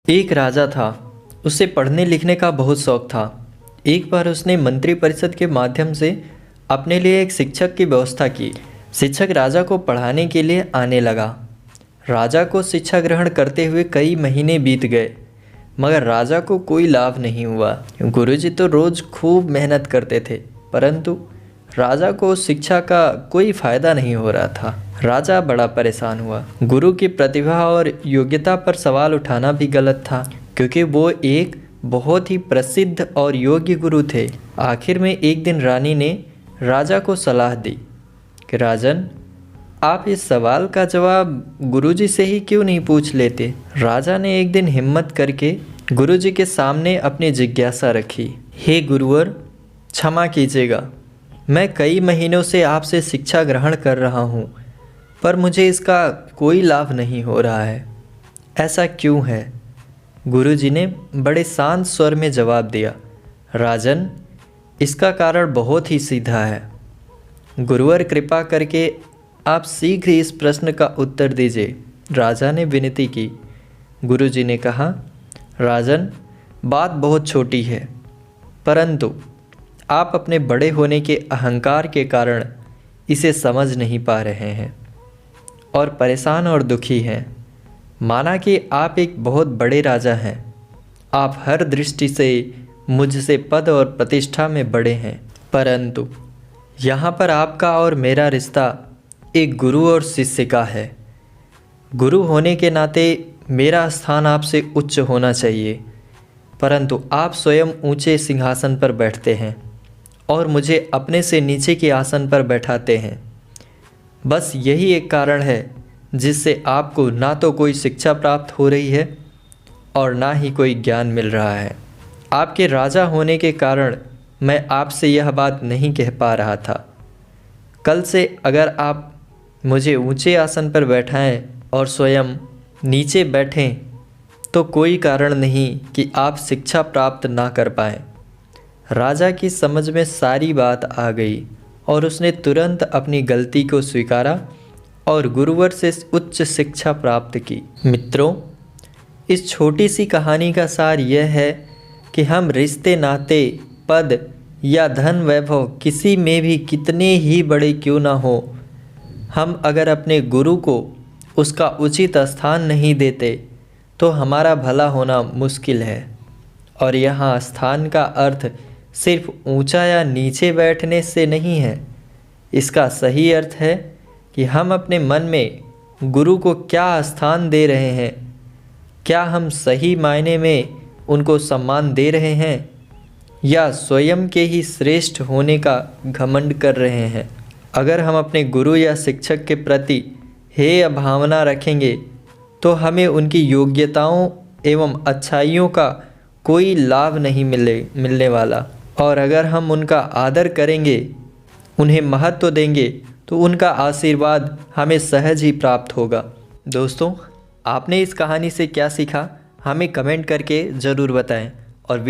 एक राजा था। उसे पढ़ने लिखने का बहुत शौक था। एक बार उसने मंत्रिपरिषद के माध्यम से अपने लिए एक शिक्षक की व्यवस्था की। शिक्षक राजा को पढ़ाने के लिए आने लगा। राजा को शिक्षा ग्रहण करते हुए कई महीने बीत गए, मगर राजा को कोई लाभ नहीं हुआ। गुरुजी तो रोज़ खूब मेहनत करते थे, परंतु राजा को शिक्षा का कोई फायदा नहीं हो रहा था। राजा बड़ा परेशान हुआ। गुरु की प्रतिभा और योग्यता पर सवाल उठाना भी गलत था, क्योंकि वो एक बहुत ही प्रसिद्ध और योग्य गुरु थे। आखिर में एक दिन रानी ने राजा को सलाह दी कि राजन, आप इस सवाल का जवाब गुरुजी से ही क्यों नहीं पूछ लेते। राजा ने एक दिन हिम्मत करके गुरुजी के सामने अपनी जिज्ञासा रखी। हे गुरुवर, क्षमा कीजिएगा, मैं कई महीनों से आपसे शिक्षा ग्रहण कर रहा हूँ, पर मुझे इसका कोई लाभ नहीं हो रहा है। ऐसा क्यों है? गुरुजी ने बड़े शांत स्वर में जवाब दिया, राजन, इसका कारण बहुत ही सीधा है। गुरुवर, कृपा करके आप शीघ्र ही इस प्रश्न का उत्तर दीजिए, राजा ने विनती की। गुरुजी ने कहा, राजन, बात बहुत छोटी है, परंतु आप अपने बड़े होने के अहंकार के कारण इसे समझ नहीं पा रहे हैं और परेशान और दुखी हैं। माना कि आप एक बहुत बड़े राजा हैं, आप हर दृष्टि से मुझसे पद और प्रतिष्ठा में बड़े हैं, परंतु यहाँ पर आपका और मेरा रिश्ता एक गुरु और शिष्य का है। गुरु होने के नाते मेरा स्थान आपसे उच्च होना चाहिए, परंतु आप स्वयं ऊंचे सिंहासन पर बैठते हैं और मुझे अपने से नीचे के आसन पर बैठाते हैं। बस यही एक कारण है जिससे आपको ना तो कोई शिक्षा प्राप्त हो रही है और ना ही कोई ज्ञान मिल रहा है। आपके राजा होने के कारण मैं आपसे यह बात नहीं कह पा रहा था। कल से अगर आप मुझे ऊंचे आसन पर बैठाएं और स्वयं नीचे बैठें तो कोई कारण नहीं कि आप शिक्षा प्राप्त ना कर पाएं। राजा की समझ में सारी बात आ गई और उसने तुरंत अपनी गलती को स्वीकारा और गुरुवर से उच्च शिक्षा प्राप्त की। मित्रों, इस छोटी सी कहानी का सार यह है कि हम रिश्ते नाते, पद या धन वैभव किसी में भी कितने ही बड़े क्यों ना हो, हम अगर अपने गुरु को उसका उचित स्थान नहीं देते तो हमारा भला होना मुश्किल है। और यहाँ स्थान का अर्थ सिर्फ ऊंचा या नीचे बैठने से नहीं है। इसका सही अर्थ है कि हम अपने मन में गुरु को क्या स्थान दे रहे हैं। क्या हम सही मायने में उनको सम्मान दे रहे हैं या स्वयं के ही श्रेष्ठ होने का घमंड कर रहे हैं। अगर हम अपने गुरु या शिक्षक के प्रति हेय भावना रखेंगे तो हमें उनकी योग्यताओं एवं अच्छाइयों का कोई लाभ नहीं मिलने वाला। और अगर हम उनका आदर करेंगे, उन्हें महत्व देंगे, तो उनका आशीर्वाद हमें सहज ही प्राप्त होगा। दोस्तों, आपने इस कहानी से क्या सीखा, हमें कमेंट करके ज़रूर बताएं।